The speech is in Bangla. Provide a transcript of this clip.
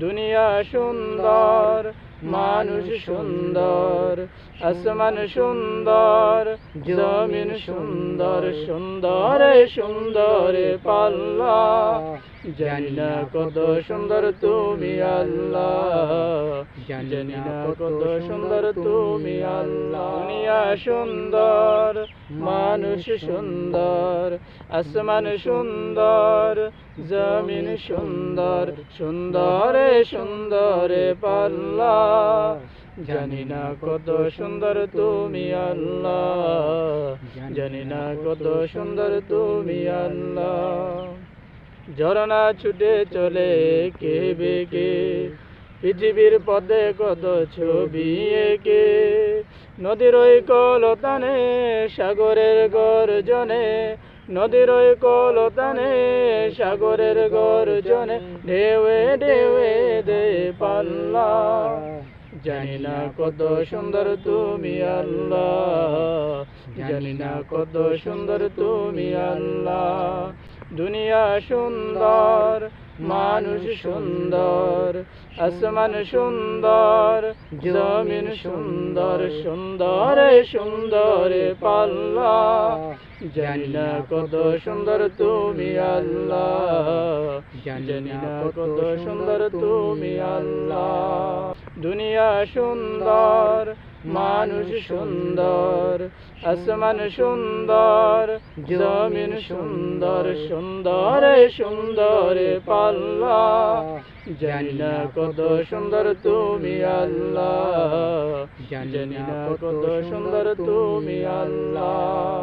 দুনিয়া সুন্দর, মানুষ সুন্দর, আসমান সুন্দর, জমিন সুন্দর, সুন্দরে সুন্দরে পাল্লা। জানি না কত সুন্দর তুমি আল্লাহ, জানি না কত সুন্দর তুমি আল্লাহ। দুনিয়া সুন্দর, মানুষ সুন্দর, আসমান সুন্দর, জমিন সুন্দর, সুন্দরে সুন্দরে পাল্লা। জানি না কত সুন্দর তুমি আল্লাহ, জানি না কত সুন্দর তুমি আল্লাহ। ঝরনা ছুটে চলে কে বেকে, পৃথিবীর পথে কত ছবি এঁকে। নদীর ওই কলতানে, সাগরের গর্জনে, নদীর ওই কলতানে, সাগরের গর্জনে, ঢেউয়ে ঢেউয়ে দে পাল্লা। জানি না কত সুন্দর তুমি আল্লাহ, জানি না কত সুন্দর তুমি আল্লাহ। দুনিয়া সুন্দর, মানুষ সুন্দর, আসমান সুন্দর, জমিন সুন্দর, সুন্দরে সুন্দরে পাল্লা। জানি না কত সুন্দর তুমি আল্লাহ, জানি না কত সুন্দর তুমি আল্লাহ। দুনিয়া সুন্দর, মানুষ সুন্দর, আসমান সুন্দর, জমিন সুন্দর, সুন্দরে সুন্দরে পাল্লা। জানি না কত সুন্দর তুমি আল্লাহ, জানি না কত সুন্দর তুমি আল্লাহ।